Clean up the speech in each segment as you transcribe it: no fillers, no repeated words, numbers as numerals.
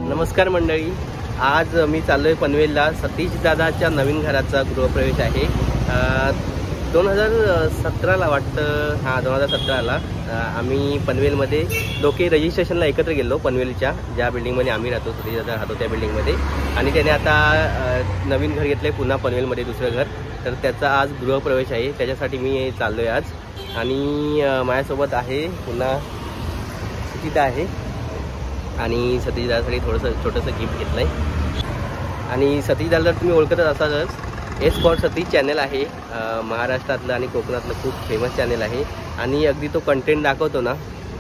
नमस्कार मंडळी, आज मी चाललोय पनवेलला. सतीश दादाच्या नवीन घराचा गृहप्रवेश आहे. 2017ला वाटतं, 2017ला आम्ही पनवेलमध्ये दोघे रजिस्ट्रेशनला एकत्र गेलो. पनवेलच्या ज्या बिल्डिंगमध्ये आम्ही राहतो, सतीश दादा राहतो त्या बिल्डिंगमध्ये. आणि त्याने आता नवीन घर घेतलं आहे पुन्हा पनवेलमध्ये, दुसरं घर. तर त्याचा आज गृहप्रवेश आहे, त्याच्यासाठी मी चाललो आहे आज. आणि माझ्यासोबत आहे पुन्हा सुचिता आहे. आणि सतीश दादासाठी थोडंसं छोटंसं गिफ्ट घेतलं आहे. आणि सतीश दादा तुम्ही ओळखतच असालच, एस फॉर सतीश चॅनल आहे. महाराष्ट्रातलं आणि कोकणातलं खूप फेमस चॅनल आहे. आणि अगदी तो कंटेंट दाखवतो ना,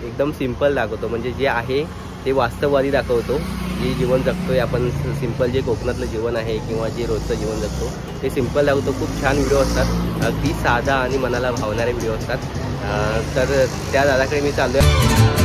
एकदम सिम्पल दाखवतो. म्हणजे जे आहे ते वास्तववादी दाखवतो. जे जीवन जगतोय आपण, सिम्पल जे कोकणातलं जीवन आहे किंवा जे रोजचं जीवन जगतो ते सिम्पल दाखवतो. खूप छान व्हिडिओ असतात, अगदी साधा आणि मनाला भावणारे व्हिडिओ असतात. तर त्या दादाकडे मी चाललो आहे.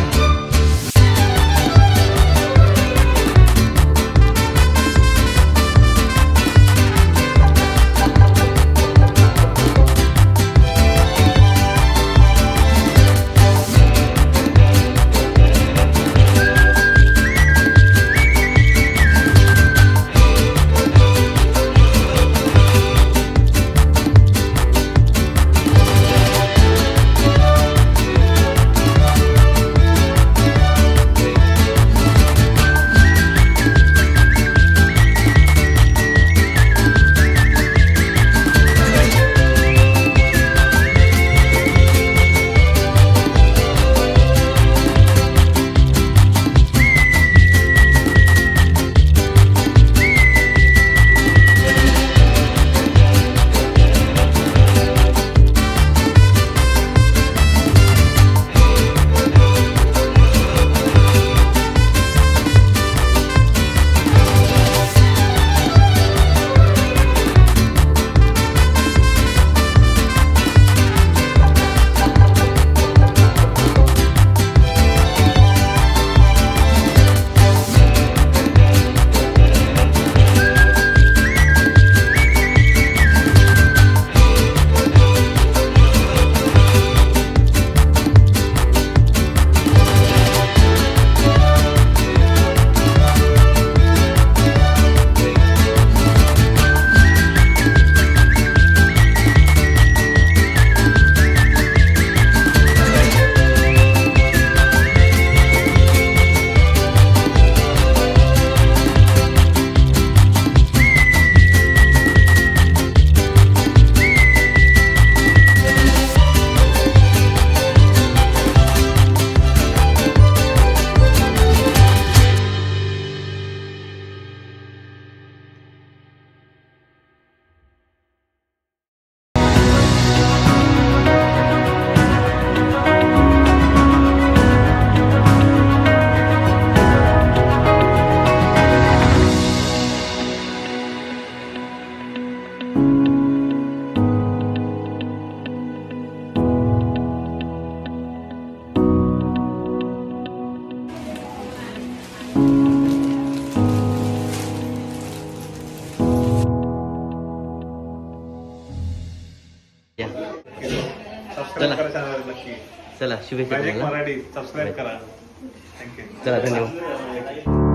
चला शुभेच्छा. सबस्क्राईब करा. चला धन्यवाद.